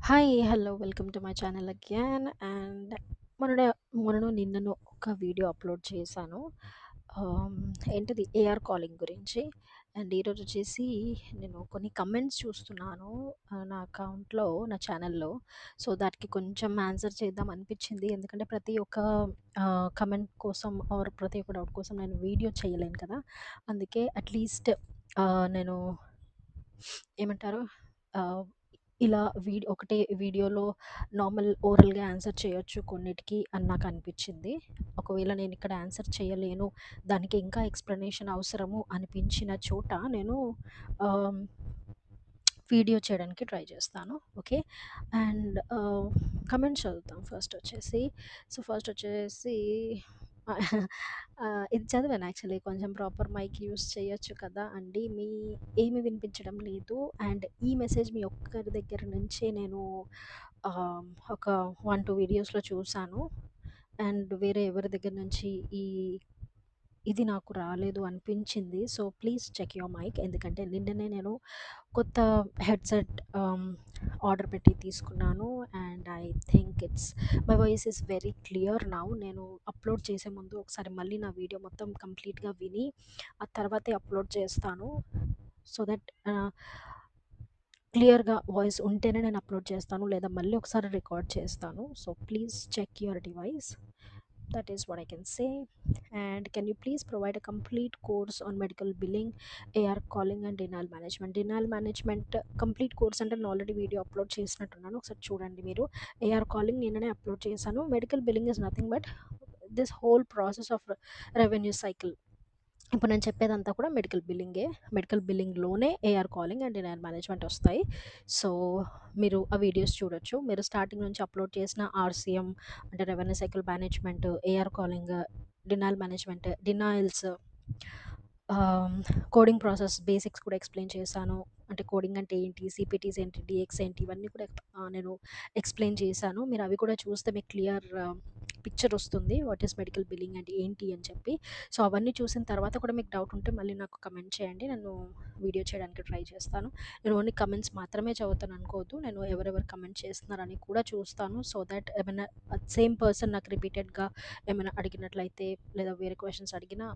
Hi! Hello! Welcome to my channel again. And మొన్ననే మొన్ననో నిన్ననో ఒక వీడియో అప్‌లోడ్ చేశాను. ఆహ్, ఏంటిది ఏఆర్ కాలింగ్ గురించి. అండ్ ఈరోజొచ్చేసి నేను కొన్ని కమెంట్స్ చూస్తున్నాను నా అకౌంట్‌లో, నా ఛానల్‌లో. సో, దానికి కొంచెం ఆన్సర్ చేద్దాం అనిపిచ్చింది. ఎందుకంటే ప్రతి ఒక్క కమెంట్ కోసం ఆర్ ప్రతి ఒక్క డౌట్ కోసం నేను వీడియో చేయలేను కదా! అందుకే అట్‌లీస్ట్ నేను ఏమంటారు? ఆహ్, ఇలా ఒకటే వీడియోలో నార్మల్ ఓరల్‌గా ఆన్సర్ చేయొచ్చు కొన్నిటికి అని నాకనిపిచ్చింది. ఒకవేళ నేనిక్కడ ఆన్సర్ చేయలేను, దానికి ఇంకా ఎక్స్‌ప్లనేషన్ అవసరము అనిపించిన చోట నేను ఆహ్, వీడియో చేయడానికి ట్రై చేస్తాను. ఓకే. అండ్ కమెంట్స్ చదువుతాం ఫస్టొచ్చేసి. ఫస్టొచ్చేసి ఇది చదివాను యాక్చువల్లీ. కొంచెం ప్రాపర్ మైక్ యూజ్ చేయొచ్చు కదా అండీ! ఏమి వినిపించడం లేదు. అండ్ ఈ మెసేజ్ మీ ఒక్కరి దగ్గర నుంచే నేను ఆహ్, ఒక 1, 2 వీడియోస్‌లో చూసాను. అండ్ వేరే ఎవరి దగ్గర నుంచి ఈ ఇది నాకు రాలేదు అనిపించింది. So, please check your mic. ఎందుకంటే నిన్ననే నేను కొత్త హెడ్‌సెట్ ఆర్డర్ పెట్టి తీసుకున్నాను. And I think my voice is very clear now. నేను అప్‌లోడ్ చేసే ముందు ఒకసారి మళ్ళీ నా వీడియో మొత్తం కంప్లీట్‌గా విని, ఆ తర్వాతే అప్‌లోడ్ చేస్తాను. సో దట్ క్లియర్‌గా వాయిస్ ఉంటేనే నేను అప్‌లోడ్ చేస్తాను. లేదా మళ్ళీ ఒకసారి రికార్డ్ చేస్తాను. So, please check your device. That is what I can say. And can you please provide a complete course on medical billing, AR calling and denial management? Denial management complete course అంటే నేను already video upload చేసినట్టున్నాను. ఒకసారి చూడండి మీరు. AR calling నిన్ననే upload చేశాను. Medical billing is nothing but this whole process of revenue cycle. ఇప్పుడు నేను చెప్పేదంతా కూడా మెడికల్ బిల్లింగే. మెడికల్ బిల్లింగ్‌లోనే AR calling and denial management ఒస్తాయి. సో, మీరు ఆ వీడియోస్ చూడొచ్చు. మీరు స్టార్టింగ్ నుంచి అప్‌లోడ్ చేసిన ఆర్‌సీఎం అంటే revenue cycle management, AR calling, denial management, denials, ah, coding process basics కూడా ఎక్స్‌ప్లెయిన్ చేశాను. అంటే కోడింగ్ అంటే ఏంటి? సీపీటీస్ ఏంటి? డీఎక్స్ ఏంటి? ఇవన్నీ కూడా నేను ఎక్స్‌ప్లెయిన్ చేశాను. మీరు అవి కూడా చూస్తే మీకు క్లియర్ పిక్చర్ ఒస్తుంది. వాట్ ఈస్ మెడికల్ బిల్లింగ్ అంటే ఏంటి అని చెప్పి. సో, అవన్నీ చూసిన తర్వాత కూడా మీకు డౌట్ ఉంటే మళ్ళీ నాకు కమెంట్ చేయండి. నేను వీడియో చేయడానికి ట్రై చేస్తాను. నేను ఓన్లీ కమెంట్స్ మాత్రమే చదువుతాను అనుకోవద్దు. నేను ఎవరెవరు కమెంట్ చేస్తున్నారని కూడా చూస్తాను. సో దట్ ఏమైనా సేమ్ పర్సన్ నాకు రిపీటెడ్‌గా ఏమైనా అడిగినట్లయితే లేదా వేరే క్వెషన్స్ అడిగినా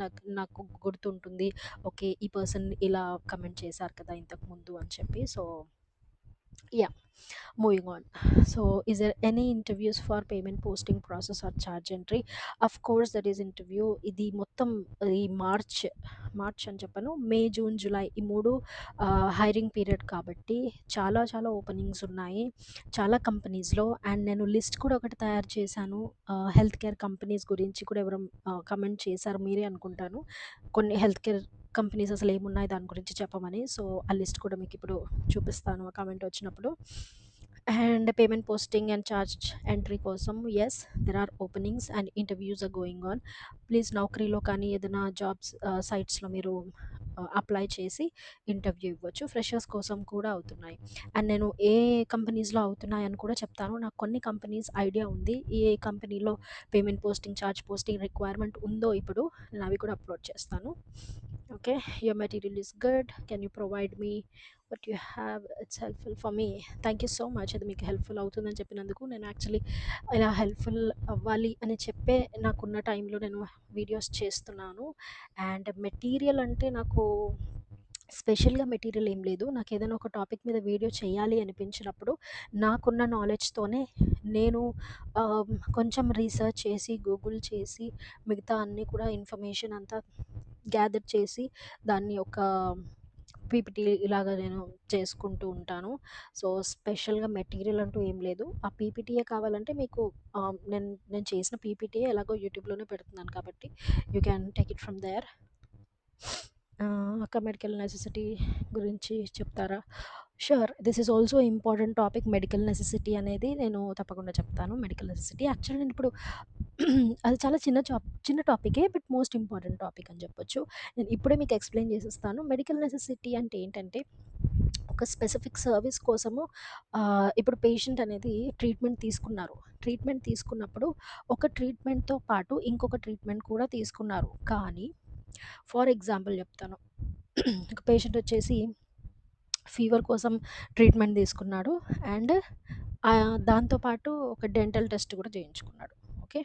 నాకు నాకు గుర్తుంటుంది. ఓకే. ఈ పర్సన్ ఇలా కమెంట్ చేశారు కదా ఇంతకుముందు అని చెప్పి. So, yeah! Moving on. So, is there any interviews for payment posting process or charge entry? Of course that is interview. ఇది మొత్తం ఈ మార్చ్ అని చెప్పను. మే, జూన్, జులై ఈ 3 హైరింగ్ పీరియడ్ కాబట్టి చాలా చాలా ఓపెనింగ్స్ ఉన్నాయి. చాలా కంపెనీస్‌లో. అండ్ నేను లిస్ట్ కూడా ఒకటి తయారు చేశాను. హెల్త్ కేర్ కంపెనీస్ గురించి కూడా ఎవరో కమెంట్ చేశారు. మీరే అనుకుంటాను. కొన్ని హెల్త్ కేర్ కంపెనీస్ అసలేమున్నాయి దాని గురించి చెప్పమని. సో, ఆ లిస్ట్ కూడా మీకిప్పుడు చూపిస్తాను ఆ కామెంట్ వచ్చినప్పుడు. And payment posting and charge entry కోసం yes there are openings and interviews are going on. Please నౌకరీలో కానీ ఏదైనా జాబ్స్ సైట్స్‌లో మీరు అప్లై చేసి ఇంటర్వ్యూ ఇవ్వచ్చు. ఫ్రెషర్స్ కోసం కూడా అవుతున్నాయి. అండ్ నేను ఏ కంపెనీస్‌లో అవుతున్నాయని కూడా చెప్తాను. నాకు కొన్ని కంపెనీస్ ఐడియా ఉంది. ఏ కంపెనీలో payment posting, charge posting requirement ఉందో ఇప్పుడు నేను అవి కూడా అప్లోడ్ చేస్తాను. Okay. Your material is good. Can you provide me what you have? It's helpful for me. Thank you so much. అది మీకు హెల్ప్‌ఫుల్ అవుతుందని చెప్పినందుకు. నేను యాక్చువల్లీ ఇలా హెల్ప్‌ఫుల్ అవ్వాలి అని చెప్పే నాకున్న టైంలో నేను వీడియోస్ చేస్తున్నాను. అండ్ మెటీరియల్ అంటే నాకు స్పెషల్‌గా మెటీరియల్ ఏం లేదు. నాకేదైనా ఒక టాపిక్ మీద వీడియో చేయాలి అనిపించినప్పుడు నాకున్న నాలెడ్జ్‌తోనే నేను కొంచెం రీసెర్చ్ చేసి, గూగుల్ చేసి, మిగతా అన్నీ కూడా ఇన్ఫర్మేషన్ అంతా గ్యాదర్ చేసి దాన్ని ఒక పీపీటీ ఇలాగా నేను చేసుకుంటూ ఉంటాను. సో, స్పెషల్‌గా మెటీరియల్ అంటూ ఏం లేదు. ఆ పీపీటీయే కావాలంటే మీకు నేను చేసిన పీపీటీయే ఎలాగో యూట్యూబ్‌లోనే పెడుతున్నాను కాబట్టి you can take it from there. అక్క మెడికల్ నెసెసిటీ గురించి చెప్తారా? Sure. This is also important topic. Medical necessity అనేది నేను తప్పకుండా చెప్తాను. మెడికల్ నెసెసిటీ యాక్చువల్లీ నేనిప్పుడు అది చాలా చిన్న టాపికే బట్ మోస్ట్ ఇంపార్టెంట్ టాపిక్ అని చెప్పొచ్చు. నేను ఇప్పుడే మీకు ఎక్స్‌ప్లెయిన్ చేసేస్తాను. మెడికల్ నెసెసిటీ అంటే ఏంటంటే, ఒక స్పెసిఫిక్ సర్వీస్ కోసము ఇప్పుడు పేషెంట్ అనేది ట్రీట్మెంట్ తీసుకున్నారు. ట్రీట్మెంట్ తీసుకున్నప్పుడు ఒక ట్రీట్మెంట్‌తో పాటు ఇంకొక ట్రీట్మెంట్ కూడా తీసుకున్నారు. కానీ ఫర్ ఎగ్జాంపుల్ చెప్తాను. ఒక పేషెంట్ వచ్చేసి ఫీవర్ కోసం ట్రీట్మెంట్ తీసుకున్నాడు. అండ్ దాంతో పాటు ఒక డెంటల్ టెస్ట్ కూడా చేయించుకున్నాడు. ఓకే.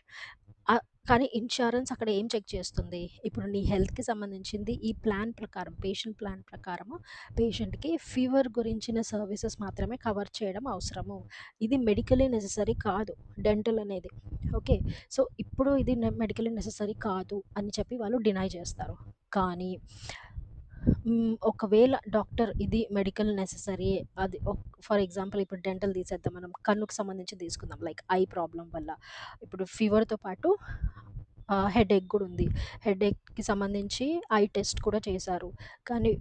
కానీ ఇన్స్యూరెన్స్ అక్కడ ఏం చెక్ చేస్తుంది? ఇప్పుడు నీ హెల్త్‌కి సంబంధించింది ఈ ప్లాన్ ప్రకారం, పేషెంట్ ప్లాన్ ప్రకారము పేషెంట్‌కి ఫీవర్ గురించిన సర్వీసెస్ మాత్రమే కవర్ చేయడం అవసరము. ఇది మెడికల్లీ నెసెసరీ కాదు డెంటల్ అనేది. ఓకే. సో, ఇప్పుడు ఇది మెడికల్లీ నెసెసరీ కాదు అని చెప్పి వాళ్ళు డినై చేస్తారు. కానీ ఒకవేళ డాక్టర్ ఇది మెడికల్ నెసెసరీ, అది ఫర్ ఎగ్జాంపుల్ ఇప్పుడు డెంటల్ తీసేద్దాం, మనం కన్నుకు సంబంధించి తీసుకుందాం. లైక్ ఐ ప్రాబ్లమ్ వల్ల ఇప్పుడు ఫీవర్‌తో పాటు హెడేక్ కూడా ఉంది. హెడేక్‌కి సంబంధించి ఐ టెస్ట్ కూడా చేశారు. కానీ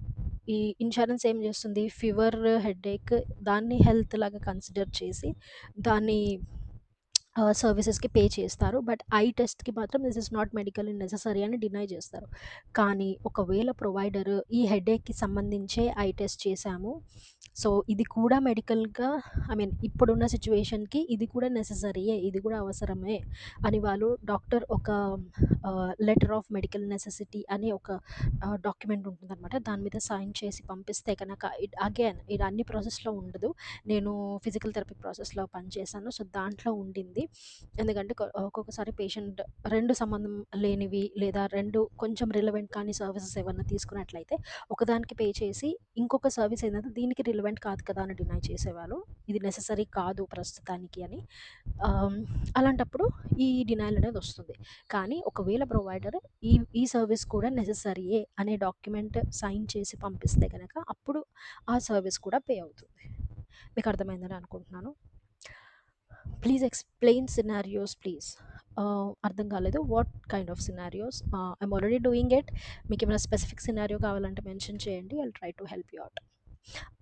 ఈ ఇన్స్యూరెన్స్ ఏం చేస్తుంది? ఫీవర్, హెడేక్ దాన్ని హెల్త్ లాగా కన్సిడర్ చేసి దాన్ని సర్వీసెస్‌కి పే చేస్తారు. బట్ ఐ టెస్ట్‌కి మాత్రం this is not medically necessary అని డినై చేస్తారు. కానీ ఒకవేళ ప్రొవైడర్ ఈ హెడేక్‌కి సంబంధించే ఐ టెస్ట్ చేశాము. సో, ఇది కూడా మెడికల్‌గా, ఐ మీన్ ఇప్పుడున్న సిట్యుయేషన్‌కి ఇది కూడా నెసెసరీయే, ఇది కూడా అవసరమే అని వాళ్ళు డాక్టర్ ఒక లెటర్ ఆఫ్ మెడికల్ నెసెసిటీ అని ఒక డాక్యుమెంట్ ఉంటుందనమాట. దాని మీద సైన్ చేసి పంపిస్తే కనుక ఇది అన్ని ప్రాసెస్‌లో ఉండదు. నేను ఫిజికల్ థెరపీ ప్రాసెస్‌లో పనిచేశాను. సో, దాంట్లో ఉండింది. ఎందుకంటే ఒక్కొక్కసారి పేషెంట్ 2 సంబంధం లేనివి లేదా 2 కొంచెం రిలవెంట్ కానీ సర్వీసెస్ ఏమన్నా తీసుకున్నట్లయితే ఒకదానికి పే చేసి ఇంకొక సర్వీస్ ఏందంటే దీనికి రిలవెంట్ కాదు కదా అని డినై చేసేవాళ్ళు. ఇది నెసెసరీ కాదు ప్రస్తుతానికి అని. ఆహ్, అలాంటప్పుడు ఈ డినైల్ అనేది వస్తుంది. కానీ ఒకవేళ ప్రొవైడర్ ఈ ఈ సర్వీస్ కూడా నెసెసరీయే అనే డాక్యుమెంట్ సైన్ చేసి పంపిస్తే గనక అప్పుడు ఆ సర్వీస్ కూడా పే అవుతుంది. మీకు అర్థమైందని అనుకుంటున్నాను. Please explain scenarios please. అర్థం కాలేదు. What kind of scenarios? I'm already doing it. మీకేమైనా స్పెసిఫిక్ సినారియో కావాలంటే మెన్షన్ చేయండి. I'll try to help you out.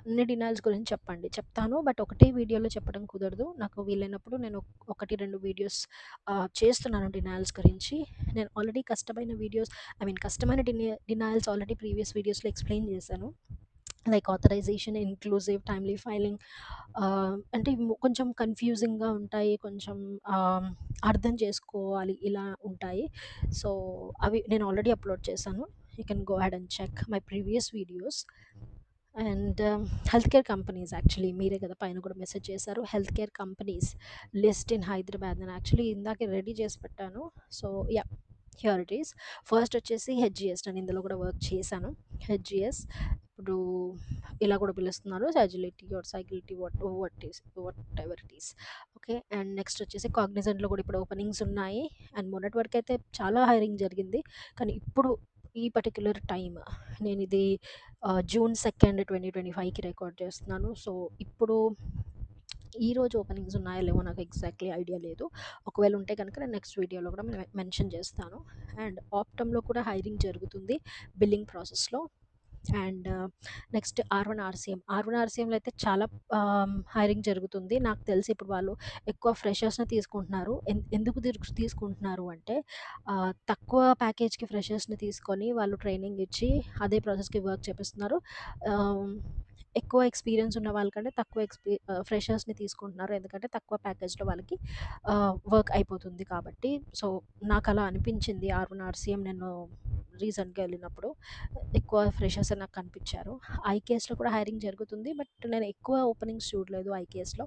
అన్ని డినైల్స్ గురించి చెప్పండి. చెప్తాను. బట్ ఒకటే వీడియోలో చెప్పడం కుదరదు. నాకు వీలైనప్పుడు నేను 1, 2 వీడియోస్ చేస్తున్నాను డినైల్స్ గురించి. నేను ఆల్రెడీ కష్టమైన వీడియోస్, ఐ మీన్ కష్టమైన డినైల్స్ ఆల్రెడీ ప్రీవియస్ వీడియోస్‌లో ఎక్స్‌ప్లెయిన్ చేశాను. Like authorization, inclusive, timely filing, అంటే కొంచెం కన్‌ఫ్యూజింగ్‌గా ఉంటాయి. కొంచెం అర్థం చేసుకోవాలి ఇలా ఉంటాయి. సో, అవి నేను ఆల్రెడీ అప్‌లోడ్ చేశాను. You can go ahead and check my previous videos. And health care companies, actually మీరే కదా పైన కూడా మెసేజ్ చేశారు. Health care companies list in Hyderabad. నేను యాక్చువల్లీ ఇందాకే రెడీ చేసి పెట్టాను. So, yeah! Here it is. First వచ్చేసి హెచ్‌జిఎస్. నేను ఇందులో కూడా వర్క్ చేశాను. హెచ్‌జిఎస్ ఇప్పుడు ఇలా కూడా పిలుస్తున్నారు. అజిలిటీ ఆర్ సైకిలిటీ, whatever it is. Okay. And next వచ్చేసి కాగ్నిజెంట్‌లో కూడా ఇప్పుడు ఓపెనింగ్స్ ఉన్నాయి. అండ్ మొన్నటి వరకు అయితే చాలా హైరింగ్ జరిగింది. కానీ ఇప్పుడు ఈ పర్టిక్యులర్ టైమ్ నేనిది జూన్ 2, 2025కి రికార్డ్ చేస్తున్నాను. సో, ఇప్పుడు ఈరోజు ఓపెనింగ్స్ ఉన్నాయో లేవో నాకు ఎగ్జాక్ట్‌లీ ఐడియా లేదు. ఒకవేళ ఉంటే గనుక నేను నెక్స్ట్ వీడియోలో కూడా మెన్షన్ చేస్తాను. అండ్ ఆప్టమ్‌లో కూడా హైరింగ్ జరుగుతుంది బిల్లింగ్ ప్రాసెస్‌లో. అండ్ నెక్స్ట్ ఆర్1 ఆర్సీఎంలో అయితే చాలా హైరింగ్ జరుగుతుంది. నాకు తెలిసి ఇప్పుడు వాళ్ళు ఎక్కువ ఫ్రెషర్స్‌ని తీసుకుంటున్నారు. ఎందుకు తీసుకుంటున్నారు అంటే తక్కువ ప్యాకేజ్‌కి ఫ్రెషర్స్‌ని తీసుకొని వాళ్ళు ట్రైనింగ్ ఇచ్చి అదే ప్రాసెస్‌కి వర్క్ చేపిస్తున్నారు. ఆహ్, ఎక్కువ ఎక్స్‌పీరియన్స్ ఉన్న వాళ్ళకంటే తక్కువ ఫ్రెషర్స్‌ని తీసుకుంటున్నారు. ఎందుకంటే తక్కువ ప్యాకేజ్‌లో వాళ్ళకి వర్క్ అయిపోతుంది కాబట్టి. సో, నాకలా అనిపించింది ఆర్1 ఆర్సీఎం నేను రీసెంట్‌గా ఎళ్ళినప్పుడు. ఎక్కువ ఫ్రెషర్సే నాకు కనిపిచ్చారు. ఐకేఎస్‌లో కూడా హైరింగ్ జరుగుతుంది. బట్ నేను ఎక్కువ ఓపెనింగ్స్ చూడలేదు ఐకేఎస్‌లో.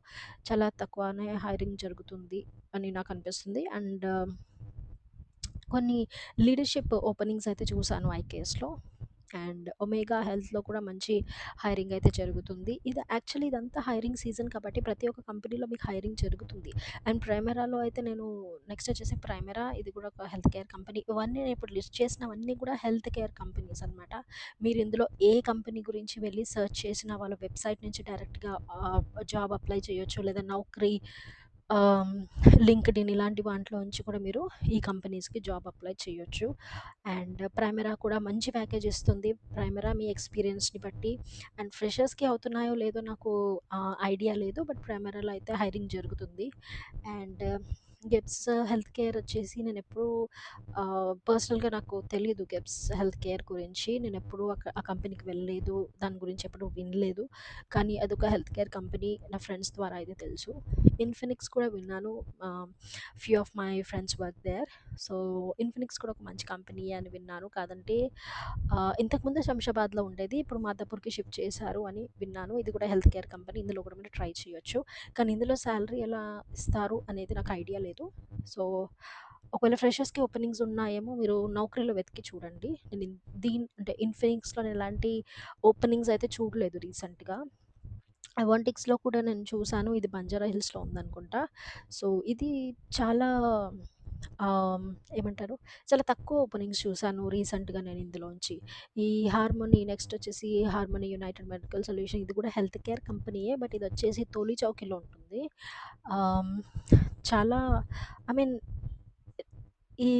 చాలా తక్కువనే హైరింగ్ జరుగుతుంది అని నాకనిపిస్తుంది. అండ్ కొన్ని లీడర్‌షిప్ ఓపెనింగ్స్ అయితే చూసాను ఐకేఎస్‌లో. అండ్ ఒమేగా హెల్త్‌లో కూడా మంచి హైరింగ్ అయితే జరుగుతుంది. ఇది యాక్చువల్లీ ఇదంతా హైరింగ్ సీజన్ కాబట్టి ప్రతి ఒక్క కంపెనీలో మీకు హైరింగ్ జరుగుతుంది. అండ్ ప్రైమరాలో అయితే నేను నెక్స్ట్ వచ్చేసి ప్రైమరా, ఇది కూడా ఒక హెల్త్ కేర్ కంపెనీ. ఇవన్నీ నేను ఇప్పుడు లిస్ట్ చేసినవన్నీ కూడా హెల్త్ కేర్ కంపెనీస్ అనమాట. మీరు ఇందులో ఏ కంపెనీ గురించి వెళ్లి సెర్చ్ చేసినా వాళ్ళ వెబ్‌సైట్ నుంచి డైరెక్ట్‌గా జాబ్ అప్లై చేయొచ్చు. లేదా నౌకరీ, ఆహ్, లింక్డ్ఇన్ ఇలాంటి వాంట్లో నుంచి కూడా మీరు ఈ కంపెనీస్‌కి జాబ్ అప్లై చేయొచ్చు. అండ్ ప్రైమరా కూడా మంచి ప్యాకేజ్ ఇస్తుంది. ప్రైమరా మీ ఎక్స్‌పీరియన్స్‌ని బట్టి, అండ్ ఫ్రెషర్స్‌కి అవుతున్నాయో లేదో నాకు ఐడియా లేదు. బట్ ప్రైమరాలో అయితే హైరింగ్ జరుగుతుంది. అండ్ గెట్స్ హెల్త్ కేర్ వచ్చేసి నేనెప్పుడూ పర్సనల్‌గా నాకు తెలీదు గెట్స్ హెల్త్ కేర్ గురించి. నేనెప్పుడూ ఆ కంపెనీకి వెళ్ళలేదు. దాని గురించి ఎప్పుడు వినలేదు. కానీ అదొక హెల్త్ కేర్ కంపెనీ నా ఫ్రెండ్స్ ద్వారా అయితే తెలుసు. ఇన్ఫినిక్స్ కూడా విన్నాను. Few of my friends work there. So, Infinx కూడా ఒక మంచి కంపెనీయే అని విన్నాను. కాదంటే ఇంతకుముందు శంషాబాద్‌లో ఉండేది. ఇప్పుడు మాదాపూర్‌కి షిఫ్ట్ చేశారు అని విన్నాను. ఇది కూడా హెల్త్ కేర్ కంపెనీ. ఇందులో కూడా మీరు ట్రై చేయొచ్చు. కానీ ఇందులో సాలరీ ఎలా ఇస్తారు అనేది నాకు ఐడియా లేదు. సో, ఒకవేళ ఫ్రెషర్స్‌కి ఓపెనింగ్స్ ఉన్నాయేమో మీరు నౌకరీలో వెతికి చూడండి. నేను అంటే ఇన్ఫినిక్స్‌లో నేను ఎలాంటి ఓపెనింగ్స్ అయితే చూడలేదు రీసెంట్‌గా. అవాంటిక్స్‌లో కూడా నేను చూసాను. ఇది బంజారా హిల్స్‌లో ఉందనుకుంటా. సో, ఇది చాలా ఆహ్, ఏమంటారు? చాలా తక్కువ ఓపెనింగ్స్ చూసాను రీసెంట్‌గా నేను ఇందులోంచి. ఈ హార్మోనీ నెక్స్ట్ వచ్చేసి హార్మోనీ యునైటెడ్ మెడికల్ సొల్యూషన్ ఇది కూడా హెల్త్ కేర్ కంపెనీయే. బట్ ఇదొచ్చేసి టోలీ చౌకీలో ఉంటుంది. ఆహ్, చాలా ఐ మీన్ ఈ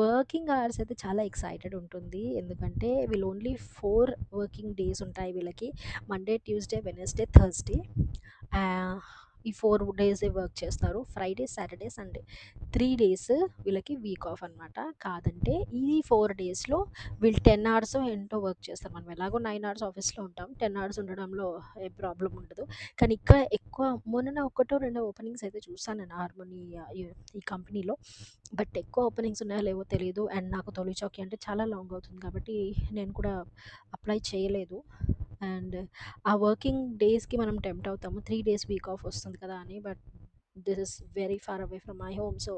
వర్కింగ్ అవర్స్ అయితే చాలా ఎక్సైటెడ్ ఉంటుంది. ఎందుకంటే వీళ్ళు ఓన్లీ 4 వర్కింగ్ డేస్ ఉంటాయి వీళ్ళకి. Monday, Tuesday, Wednesday, Thursday. ఆహ్, ఈ 4 డేసే వర్క్ చేస్తారు. Friday, Saturday, Sunday. 3 డేస్ వీళ్ళకి వీక్ ఆఫ్ అనమాట. కాదంటే ఈ 4 డేస్‌లో వీళ్ళు 10 అవర్సో ఏంటో వర్క్ చేస్తారు. మనం ఎలాగో 9 అవర్స్ ఆఫీస్‌లో ఉంటాం. 10 అవర్స్ ఉండడంలో ఏ ప్రాబ్లమ్ ఉండదు. కానీ ఇక్కడ ఎక్కువ మొన్న ఒకటో రెండో ఓపెనింగ్స్ అయితే చూసాను నేను హార్మోనీ ఈ కంపెనీలో. బట్ ఎక్కువ ఓపెనింగ్స్ ఉన్నాయో లేవో తెలీదు. అండ్ నాకు తొలి చౌకీ అంటే చాలా లాంగ్ అవుతుంది కాబట్టి నేను కూడా అప్లై చేయలేదు. అండ్ ఆ వర్కింగ్ డేస్‌కి మనం టెంప్ట్ అవుతాము. 3 డేస్ వీక్ ఆఫ్ వస్తుంది కదా అని. But this is very far away from my home. So,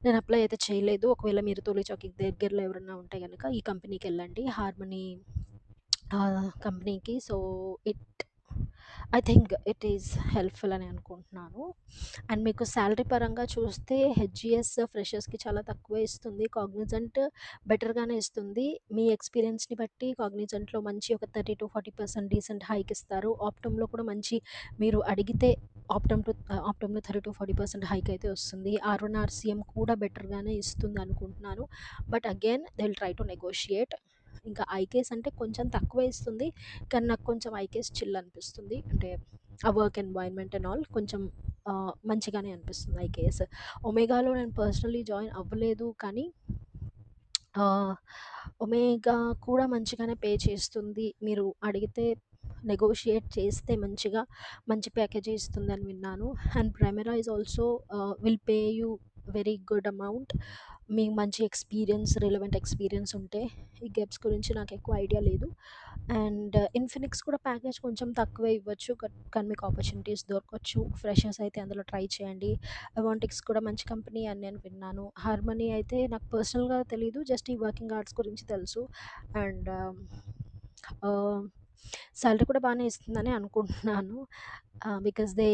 నేను అప్లై అయితే చేయలేదు. ఒకవేళ మీరు తొలి చౌకీకి దగ్గరలో ఎవరైనా ఉంటే గనక ఈ కంపెనీకెళ్ళండి. హార్మనీ కంపెనీకి. So, it I think it is helpful అని అనుకుంటున్నాను. అండ్ మీకు సాలరీ పరంగా చూస్తే హెచ్‌జిఎస్ ఫ్రెషర్స్‌కి చాలా తక్కువే ఇస్తుంది. కాగ్నిజెంట్ బెటర్‌గానే ఇస్తుంది. మీ ఎక్స్‌పీరియన్స్‌ని బట్టి కాగ్నిజెంట్‌లో మంచి ఒక 30-40% డీసెంట్ హైక్ ఇస్తారు. ఆప్టమ్‌లో కూడా మంచి మీరు అడిగితే ఆప్టమ్‌లో 30-40% హైక్ అయితే వస్తుంది. ఆర్‌వన్-ఆర్‌సీఎం కూడా బెటర్‌గానే ఇస్తుంది అనుకుంటున్నాను. But again they will try to negotiate. ఇంకా ఐకేఎస్ అంటే కొంచెం తక్కువే ఇస్తుంది. కానీ నాకు కొంచెం ఐకేఎస్ చిల్ అనిపిస్తుంది. అంటే ఆ వర్క్ ఎన్వైర్న్మెంట్ అండ్ ఆల్ కొంచెం మంచిగానే అనిపిస్తుంది ఐకేఎస్. ఒమేగాలో నేను పర్సనల్లీ జాయిన్ అవ్వలేదు. కానీ ఒమేగా కూడా మంచిగానే పే చేస్తుంది. మీరు అడిగితే నెగోషియేట్ చేస్తే మంచి ప్యాకేజీ ఇస్తుందని విన్నాను. And Premera is also will pay you very good amount. మీకు మంచి ఎక్స్‌పీరియన్స్, రిలవెంట్ ఎక్స్‌పీరియన్స్ ఉంటే. ఈ గెబ్స్ గురించి నాకు ఎక్కువ ఐడియా లేదు. అండ్ ఇన్ఫినిక్స్ కూడా ప్యాకేజ్ కొంచెం తక్కువే ఇవ్వచ్చు. కానీ మీకు ఆపర్చునిటీస్ దొరకచ్చు. ఫ్రెషర్స్ అయితే అందులో ట్రై చేయండి. అవాంటిక్స్ కూడా మంచి కంపెనీ అని నేను విన్నాను. హార్మనీ అయితే నాకు పర్సనల్‌గా తెలీదు. జస్ట్ ఈ వర్కింగ్ అవర్స్ గురించి తెలుసు. అండ్ ఆహ్, సాలరీ కూడా బానే ఇస్తుందని అనుకుంటున్నాను. Because they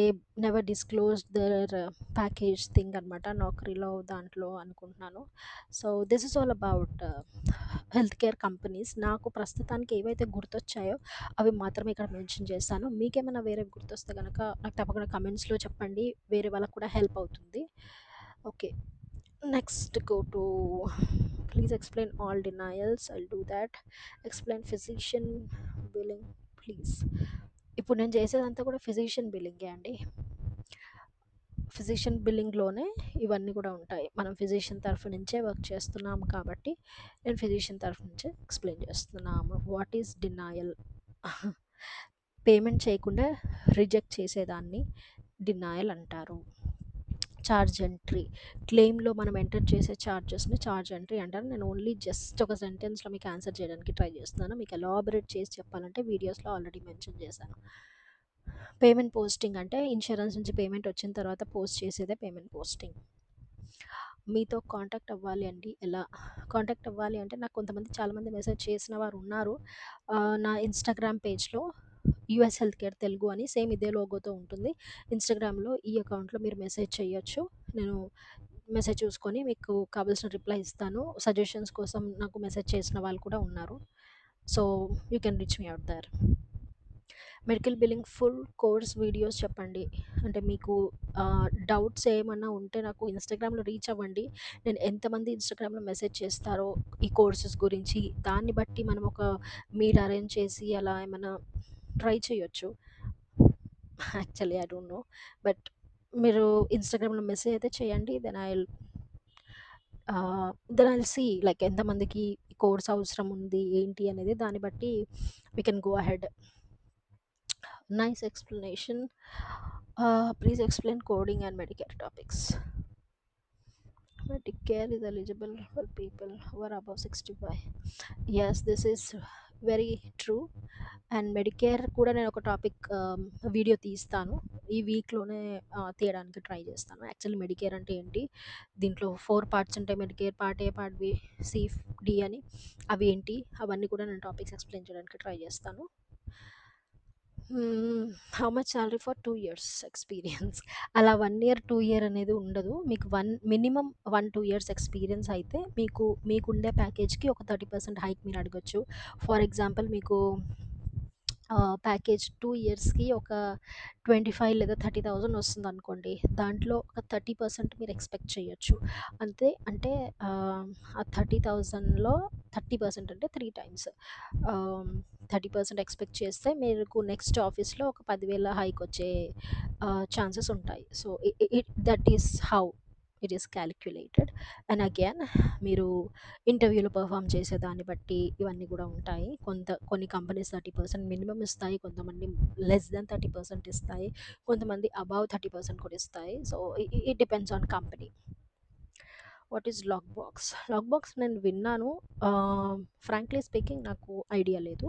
never disclosed their package thing అనమాట. నౌకరీలో దాంట్లో అనుకుంటున్నాను. So, this is all about health care companies. నాకు ప్రస్తుతానికి ఏవైతే గుర్తొచ్చాయో అవి మాత్రమే ఇక్కడ మెన్షన్ చేశాను. మీకేమైనా వేరేవి గుర్తొస్తే గనక నాకు తప్పకుండా కమెంట్స్‌లో చెప్పండి. వేరే వాళ్ళకి కూడా హెల్ప్ అవుతుంది. Okay. Next go to please explain all denials. I'll do thought. Explain physician billing please. ఇప్పుడు నేను చేసేదంతా కూడా ఫిజిషియన్ బిల్లింగే అండి. ఫిజిషియన్ బిల్లింగ్‌లోనే ఇవన్నీ కూడా ఉంటాయి. మనం ఫిజిషియన్ తరఫు నుంచే వర్క్ చేస్తున్నాము కాబట్టి, నేను ఫిజిషియన్ తరఫు నుంచే ఎక్స్‌ప్లెయిన్ చేస్తున్నాము. What is denial? పేమెంట్ చేయకుండా రిజెక్ట్ చేసేదాన్ని డినయల్ అంటారు. Charge entry. క్లెయిమ్‌లో మనం ఎంటర్ చేసే చార్జెస్‌ని చార్జ్ ఎంట్రీ అంటారు. నేను ఓన్లీ జస్ట్ ఒక సెంటెన్స్‌లో మీకు ఆన్సర్ చేయడానికి ట్రై చేస్తున్నాను. మీకు ఎలాబరేట్ చేసి చెప్పాలంటే వీడియోస్‌లో ఆల్రెడీ మెన్షన్ చేశాను. పేమెంట్ పోస్టింగ్ అంటే ఇన్స్యూరెన్స్ నుంచి పేమెంట్ వచ్చిన తర్వాత పోస్ట్ చేసేదే పేమెంట్ పోస్టింగ్. మీతో కాంటాక్ట్ అవ్వాలి అండి ఎలా? కాంటాక్ట్ అవ్వాలి అంటే నాకు చాలామంది మెసేజ్ చేసిన వారు ఉన్నారు. నా ఇన్‌స్టాగ్రామ్ పేజ్‌లో యూఎస్ హెల్త్ కేర్ తెలుగు అని సేమ్ ఇదే లోగోతో ఉంటుంది. ఇన్‌స్టాగ్రామ్‌లో ఈ అకౌంట్‌లో మీరు మెసేజ్ చేయొచ్చు. నేను మెసేజ్ చూసుకొని మీకు కావాల్సిన రిప్లై ఇస్తాను. సజెషన్స్ కోసం నాకు మెసేజ్ చేసిన వాళ్ళు కూడా ఉన్నారు. So, you can reach me out there. Medical billing full course videos చెప్పండి. అంటే మీకు డౌట్స్ ఏమన్నా ఉంటే నాకు ఇన్‌స్టాగ్రామ్‌లో రీచ్ అవ్వండి. నేను ఎంతమంది ఇన్‌స్టాగ్రామ్‌లో మెసేజ్ చేస్తారో ఈ కోర్సెస్ గురించి, దాన్ని బట్టి మనం ఒక మీట్ అరేంజ్ చేసి అలా ఏమన్నా ట్రై చేయొచ్చు. Actually I don't know. But మీరు ఇన్‌స్టాగ్రామ్‌లో మెసేజ్ అయితే చేయండి. Then I will see like ఎంతమందికి కోర్స్ అవసరం ఉంది, ఏంటి అనేది దాన్ని బట్టి we can go ahead. Nice explanation. Please explain coding and Medicare topics. Medicare is eligible for people who are above 65. Yes, this is very true. And Medicare కూడా నేను ఒక టాపిక్ వీడియో తీస్తాను. ఈ వీక్‌లోనే తీయడానికి ట్రై చేస్తాను. యాక్చువల్లీ మెడికేర్ అంటే ఏంటి? దీంట్లో 4 పార్ట్స్ ఉంటాయి. Medicare part A, part B, C, D అని. అవి ఏంటి? అవన్నీ కూడా నేను టాపిక్స్ ఎక్స్‌ప్లెయిన్ చేయడానికి ట్రై చేస్తాను. How much salary for 2 years experience. అలా 1 ఇయర్, 2 ఇయర్ అనేది ఉండదు. మీకు మినిమమ్ 1, 2 ఇయర్స్ ఎక్స్‌పీరియన్స్ అయితే మీకుండే ప్యాకేజ్‌కి ఒక 30% హైక్ మీరు అడగొచ్చు. ఫర్ ఎగ్జాంపుల్ మీకు ప్యాకేజ్ 2 ఇయర్స్‌కి ఒక 25 లేదా 30,000 వస్తుందనుకోండి. దాంట్లో ఒక 30% మీరు ఎక్స్‌పెక్ట్ చేయొచ్చు. అంతే అంటే ఆ 30,000లో 30% అంటే 3 టైమ్స్. 30% ఎక్స్‌పెక్ట్ చేస్తే మీకు నెక్స్ట్ ఆఫీస్‌లో ఒక 10,000 హైక్ వచ్చే ఛాన్సెస్ ఉంటాయి. So, that is how it is calculated. And again మీరు ఇంటర్వ్యూలో పెర్ఫార్మ్ చేసే దాన్ని బట్టి ఇవన్నీ కూడా ఉంటాయి. కొన్ని కంపెనీస్ 30% మినిమమ్ ఇస్తాయి. కొంతమంది లెస్ దెన్ 30% ఇస్తాయి. కొంతమంది అబవ్ 30% కూడా ఇస్తాయి. So, it depends on company. What is lock box? Lock box నేను విన్నాను. ఫ్రాంక్లీ స్పీకింగ్ నాకు ఐడియా లేదు.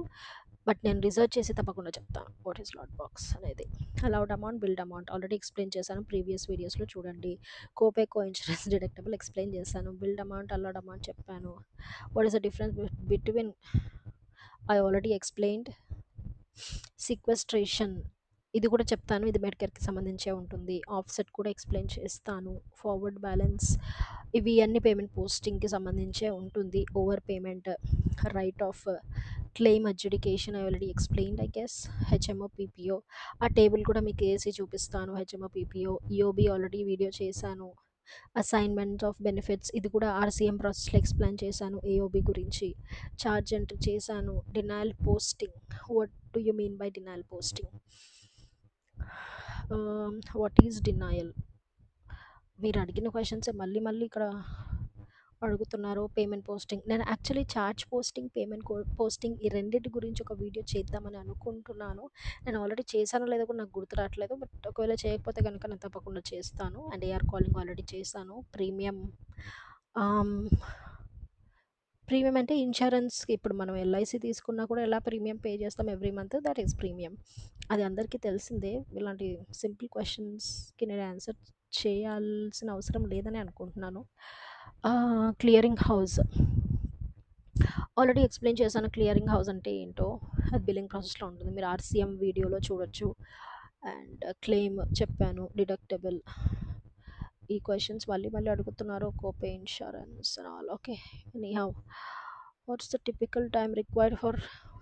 బట్ నేను రిసర్చ్ చేసి తప్పకుండా చెప్తాను. వాట్ ఈస్ లాక్ బాక్స్ అనేది. Allowed amount, billed amount already explain చేశాను. ప్రీవియస్ వీడియోస్‌లో చూడండి. కోపే, ఇన్సూరెన్స్ డిడక్టబుల్ ఎక్స్‌ప్లెయిన్ చేశాను. బిల్డ్ అమౌంట్, అలౌడ్ అమౌంట్ చెప్పాను. What is the difference between I already explained. Sequestration ఇది కూడా చెప్తాను. ఇది మెడికేర్‌కి సంబంధించే ఉంటుంది. ఆఫ్‌సెట్ కూడా ఎక్స్‌ప్లెయిన్ చేస్తాను. ఫార్వర్డ్ బ్యాలెన్స్ ఇవి అన్ని పేమెంట్ పోస్టింగ్‌కి సంబంధించే ఉంటుంది. Over payment, right of claim adjudication I already explained I guess. HMO, PPO ఆ టేబుల్ కూడా మీకు ఏసి చూపిస్తాను. హెచ్ఎంఓ, పీపీఓ, ఈఓబీ ఆల్రెడీ వీడియో చేశాను. అసైన్‌మెంట్ ఆఫ్ బెనిఫిట్స్ ఇది కూడా ఆర్‌సీఎం ప్రాసెస్‌లో ఎక్స్‌ప్లెయిన్ చేశాను. ఏఓబీ గురించి చార్జ్ ఎంట్రీ చేశాను. Denial posting what do you mean by denial posting? What is denial? మీరు అడిగిన క్వెషన్సే మళ్ళీ మళ్ళీ ఇక్కడ అడుగుతున్నారు. పేమెంట్ పోస్టింగ్ నేను actually charge posting, payment posting ఈ రెండిటి గురించి ఒక వీడియో చేద్దామని అనుకుంటున్నాను. నేను ఆల్రెడీ చేశానో లేదో కూడా నాకు గుర్తు రావట్లేదు. బట్ ఒకవేళ చేయకపోతే కనుక నేను తప్పకుండా చేస్తాను. అండ్ ఏఆర్ కాలింగ్ ఆల్రెడీ చేశాను. ఆమ్, ప్రీమియం అంటే ఇన్సూరెన్స్‌కి ఇప్పుడు మనం ఎల్ఐసీ తీసుకున్నా కూడా ఎలా ప్రీమియం పే చేస్తాం every month that is premium. అది అందరికీ తెలిసిందే. ఇలాంటి సింపుల్ క్వెషన్స్‌కి నేను ఆన్సర్ చేయాల్సిన అవసరం లేదని అనుకుంటున్నాను. క్లియరింగ్ హౌస్ ఆల్రెడీ ఎక్స్‌ప్లెయిన్ చేశాను. క్లియరింగ్ హౌస్ అంటే ఏంటో. అది బిల్లింగ్ ప్రాసెస్‌లో ఉంటుంది. మీరు ఆర్‌సీఎం వీడియోలో చూడొచ్చు. అండ్ క్లెయిమ్ చెప్పాను. డిడక్టబుల్ ఈ క్వెషన్స్ మళ్ళీ మళ్ళీ అడుగుతున్నారు. Copay insurance and all. Okay. Anyhow what's the typical time required for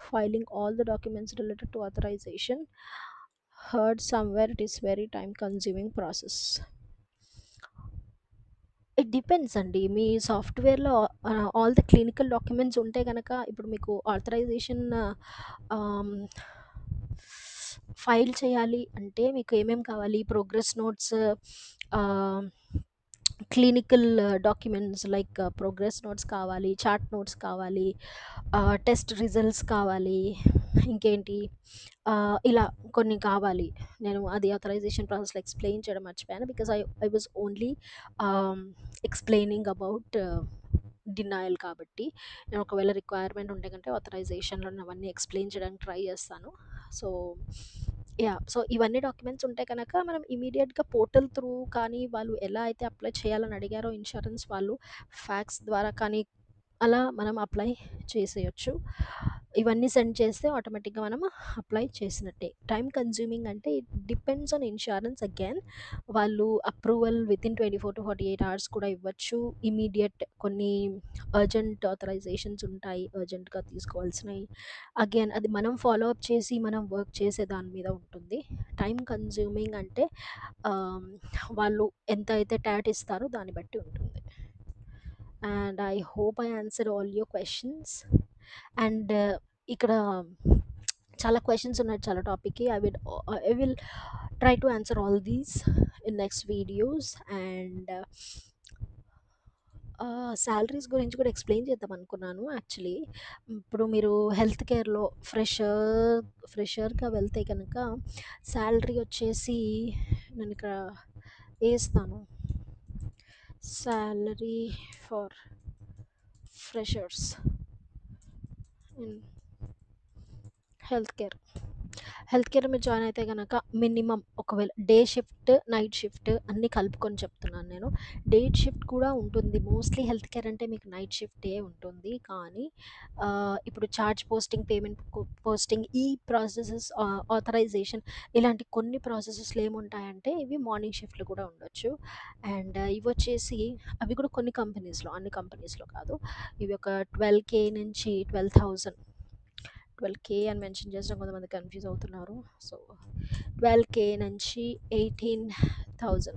filing all the documents related to authorization? Heard somewhere it is very time consuming process. It depends అండి. మీ సాఫ్ట్‌వేర్‌లో all the clinical documents ఉంటే గనక ఇప్పుడు మీకు authorisation ఆహ్, file చేయాలి అంటే మీకు ఏమేం కావాలి? ప్రోగ్రెస్ నోట్స్, ఆహ్, clinical documents like progress notes కావాలి, చార్ట్ నోట్స్ కావాలి, టెస్ట్ రిజల్ట్స్ కావాలి. ఇంకేంటి ఇలా కొన్ని కావాలి. నేను అది ఆథరైజేషన్ ప్రాసెస్‌లో ఎక్స్‌ప్లెయిన్ చేయడం మర్చిపోయాను. బికాజ్ ఐ వాస్ ఓన్లీ ఆహ్, ఎక్స్‌ప్లెయినింగ్ అబౌట్ డినయల్ కాబట్టి. నేను ఒకవేళ రిక్వైర్మెంట్ ఉంటే గనుక ఆథరైజేషన్‌లో అవన్నీ ఎక్స్‌ప్లెయిన్ చేయడానికి ట్రై చేస్తాను. So, yeah! సో, ఇవన్నీ డాక్యుమెంట్స్ ఉంటే గనక మనం ఇమ్మీడియేట్‌గా పోర్టల్ త్రూ కానీ, వాళ్ళు ఎలా అయితే అప్లై చేయాలని అడిగారో ఇన్స్యూరెన్స్ వాళ్ళు ఫ్యాక్స్ ద్వారా కానీ, అలా మనం అప్లై చేసేయొచ్చు. ఇవన్నీ సెండ్ చేస్తే ఆటోమేటిక్‌గా మనం అప్లై చేసినట్టే. టైమ్ కన్స్యూమింగ్ అంటే it depends on insurance again. వాళ్ళు అప్రూవల్ వితిన్ 24-48 అవర్స్ కూడా ఇవ్వచ్చు. ఇమ్మీడియేట్ కొన్ని అర్జెంట్ ఆథరైజేషన్స్ ఉంటాయి. అర్జెంట్‌గా తీసుకోవాల్సినయి. అగైన్ అది మనం ఫాలో అప్ చేసి మనం వర్క్ చేసే దాని మీద ఉంటుంది. టైమ్ కన్స్యూమింగ్ అంటే ఆహ్, వాళ్ళు ఎంత అయితే టాట్ ఇస్తారో దాన్ని బట్టి ఉంటుంది. And I hope I answered all your questions. And ఇక్కడ చాలా క్వెషన్స్ ఉన్నాయి చాలా టాపిక్‌కి. I will try to answer all these in next videos. And salaries గురించి కూడా ఎక్స్‌ప్లెయిన్ చేద్దామనుకున్నాను యాక్చువల్లీ. ఇప్పుడు మీరు హెల్త్ కేర్‌లో ఫ్రెషర్‌గా వెళ్తే గనక సాలరీ వచ్చేసి నేనిక్కడ ఏస్తాను. Salary for freshers in health care. Health కేర్‌లో మీరు జాయిన్ అయితే గనక మినిమమ్ ఒకవేళ డే షిఫ్ట్, నైట్ షిఫ్ట్ అన్నీ కలుపుకొని చెప్తున్నాను నేను. డే షిఫ్ట్ కూడా ఉంటుంది. మోస్ట్‌లీ హెల్త్ కేర్ అంటే మీకు నైట్ షిఫ్టే ఉంటుంది. కానీ ఇప్పుడు చార్జ్ పోస్టింగ్, పేమెంట్ పోస్టింగ్ ఈ ప్రాసెసెస్ ఆథరైజేషన్ ఇలాంటి కొన్ని ప్రాసెసెస్‌లో ఏముంటాయంటే ఇవి మార్నింగ్ షిఫ్ట్‌లు కూడా ఉండొచ్చు. అండ్ ఇవొచ్చేసి అవి కూడా కొన్ని కంపెనీస్‌లో, అన్ని కంపెనీస్‌లో కాదు. ఇవి ఒక 12,000 నుంచి 12,000, 12,000 అని మెన్షన్ చేసిన కొంతమంది కన్‌ఫ్యూజ్ అవుతున్నారు. సో, 12,000 నుంచి 18,000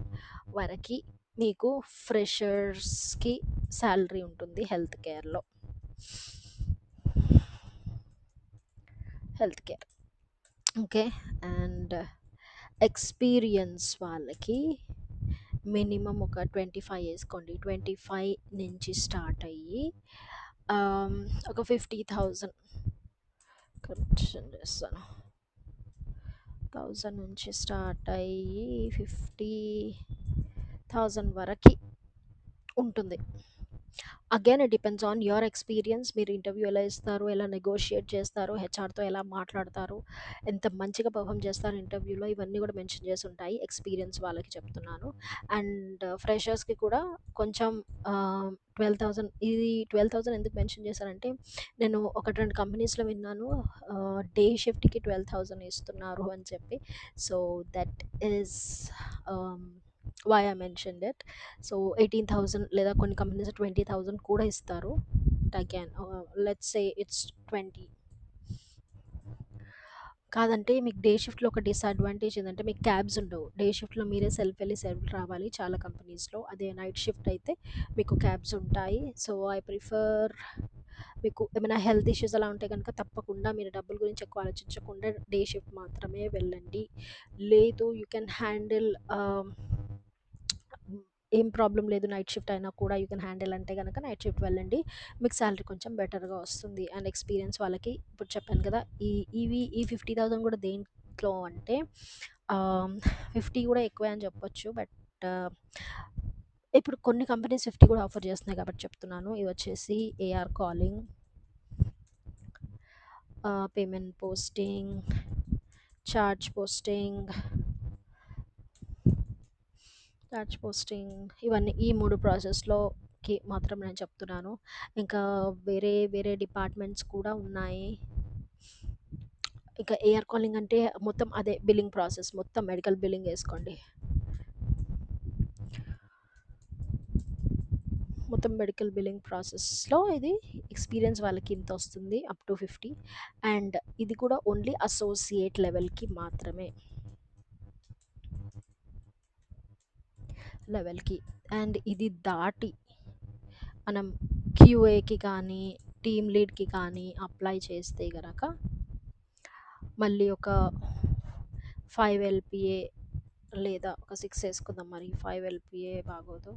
వరకి మీకు ఫ్రెషర్స్‌కి సాలరీ ఉంటుంది హెల్త్ కేర్‌లో. Health care. Okay. And experience వాళ్ళకి మినిమమ్ ఒక 25 ఏసుకోండి. 25 నుంచి స్టార్ట్ అయ్యి ఆహ్, ఒక 50,000 కరెక్షన్ చేస్తాను. 1000 నుంచి స్టార్ట్ అయ్యి 50,000 వరకి ఉంటుంది. Again it depends on your experience. మీరు ఇంటర్వ్యూ ఎలా ఇస్తారు, ఎలా నెగోషియేట్ చేస్తారు, హెచ్ఆర్‌తో ఎలా మాట్లాడతారు, ఎంత మంచిగా పెర్ఫార్మ్ చేస్తారు ఇంటర్వ్యూలో, ఇవన్నీ కూడా మెన్షన్ చేసి ఉంటాయి. ఎక్స్‌పీరియన్స్ వాళ్ళకి చెప్తున్నాను. అండ్ ఫ్రెషర్స్‌కి కూడా కొంచెం 12,000, ఇది 12,000 ఎందుకు మెన్షన్ చేశానంటే నేను 1, 2 కంపెనీస్‌లో విన్నాను. డే షిఫ్ట్‌కి 12,000 ఇస్తున్నారు అని చెప్పి. So, that is why I mentioned it. So, 18,000 లేదా కొన్ని కంపెనీస్ 20,000 కూడా ఇస్తారు. Again let's say it's 20. కాదంటే మీకు డే షిఫ్ట్‌లో ఒక డిసడ్వాంటేజ్ ఏందంటే మీకు క్యాబ్స్ ఉండవు. డే షిఫ్ట్‌లో మీరే సెల్ఫ్ వెళ్లి సెల్ఫ్ రావాలి చాలా కంపెనీస్‌లో. అదే నైట్ షిఫ్ట్ అయితే మీకు క్యాబ్స్ ఉంటాయి. సో, ఐ ప్రిఫర్ మీకు ఏమైనా హెల్త్ ఇష్యూస్ అలా ఉంటే గనుక తప్పకుండా మీరు డబ్బుల గురించి ఎక్కువ ఆలోచించకుండా డే షిఫ్ట్ మాత్రమే వెళ్ళండి. లేదు యూ కెన్ హ్యాండిల్ ఏం ప్రాబ్లమ్ లేదు నైట్ షిఫ్ట్ అయినా కూడా యూ కెన్ హ్యాండిల్ అంటే గనక నైట్ షిఫ్ట్ వెళ్ళండి. మీకు సాలరీ కొంచెం బెటర్‌గా వస్తుంది. అండ్ ఎక్స్‌పీరియన్స్ వాళ్ళకి ఇప్పుడు చెప్పాను కదా! ఈ 50,000 కూడా దేంట్లో అంటే 50 కూడా ఎక్కువే అని చెప్పొచ్చు. బట్ ఇప్పుడు కొన్ని కంపెనీస్ 50 కూడా ఆఫర్ చేస్తున్నాయి కాబట్టి చెప్తున్నాను. ఇవొచ్చేసి AR calling, payment posting, charge posting, ఇవన్నీ ఈ 3 ప్రాసెస్‌లోకి మాత్రం నేను చెప్తున్నాను. ఇంకా వేరే వేరే డిపార్ట్‌మెంట్స్ కూడా ఉన్నాయి. ఇంకా ఏఆర్ కాలింగ్ అంటే మొత్తం అదే బిల్లింగ్ ప్రాసెస్. మొత్తం మెడికల్ బిల్లింగ్ ఏసుకోండి. మొత్తం మెడికల్ బిల్లింగ్ ప్రాసెస్‌లో ఇది ఎక్స్‌పీరియన్స్ వాళ్ళకి ఇంతొస్తుంది అప్ టు 50. అండ్ ఇది కూడా ఓన్లీ అసోసియేట్ లెవెల్‌కి మాత్రమే. లెవెల్‌కి. అండ్ ఇది దాటి మనం క్యూఏకి కానీ, టీమ్ లీడ్‌కి కానీ అప్లై చేస్తే గనక మళ్ళీ ఒక 5 ఎల్‌పీఏ లేదా ఒక 6 ఏసుకుందాం మరి. 5 ఎల్‌పీఏ బాగోదు.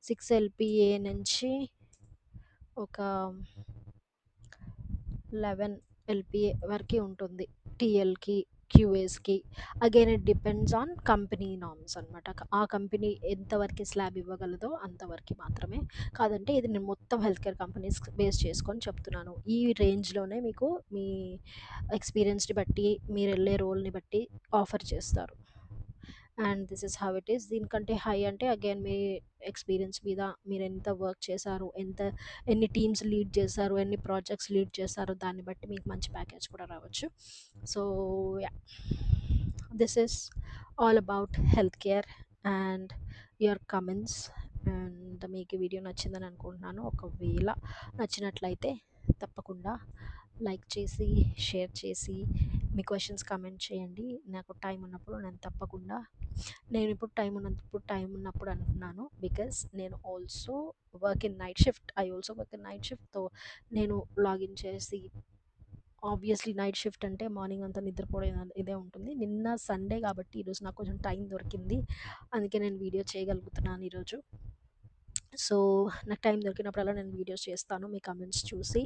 6 ఎల్‌పీఏ నుంచి ఒక 11 ఎల్‌పీఏ వరకి ఉంటుంది. టీఎల్‌కి, క్యూఏస్‌కి. Again it depends on company norms అనమాట. ఆ కంపెనీ ఎంతవరకి స్లాబ్ ఇవ్వగలదో అంతవరకి మాత్రమే. కాదంటే ఇది నేను మొత్తం హెల్త్ కేర్ కంపెనీస్ బేస్ చేసుకొని చెప్తున్నాను. ఈ రేంజ్‌లోనే మీకు మీ ఎక్స్‌పీరియన్స్‌ని బట్టి, మీరెళ్ళే రోల్‌ని బట్టి ఆఫర్ చేస్తారు. And this is how it is. దీనికంటే హై అంటే అగైన్ మీ ఎక్స్‌పీరియన్స్ మీద మీరెంత వర్క్ చేశారు, ఎన్ని టీమ్స్ లీడ్ చేశారు, ఎన్ని ప్రాజెక్ట్స్ లీడ్ చేశారో దాన్ని బట్టి మీకు మంచి ప్యాకేజ్ కూడా రావచ్చు. So, yeah! This is all about health care and your comments. And మీకు ఈ వీడియో నచ్చిందని అనుకుంటున్నాను. ఒకవేళ నచ్చినట్లయితే తప్పకుండా లైక్ చేసి, షేర్ చేసి, మీ క్వెషన్స్ కమెంట్ చేయండి. నాకు టైం ఉన్నప్పుడు నేను తప్పకుండా నేనిప్పుడు టైం ఉన్నప్పుడు అంటున్నాను. బికాజ్ నేను also work in night shift. I also work in night shift. నేను లాగిన్ చేసి ఆబ్వియస్లీ నైట్ షిఫ్ట్ అంటే మార్నింగ్ అంతా నిద్రపోవడం ఇదే ఉంటుంది. నిన్న సండే కాబట్టి ఈరోజు నాకు కొంచెం టైం దొరికింది. అందుకే నేను వీడియో చేయగలుగుతున్నాను ఈరోజు. సో నాకు టైం దొరికినప్పుడల్లా నేను వీడియోస్ చేస్తాను మీ కమెంట్స్ చూసి.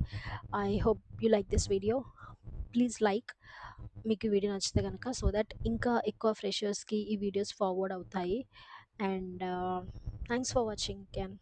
I hope you like this video. Please like, మీకు ఈ వీడియో నచ్చితే కనుక, సో దట్ ఇంకా ఎక్కువ ఫ్రెషర్స్కి ఈ వీడియోస్ ఫార్వర్డ్ అవుతాయి. And thanks for watching can.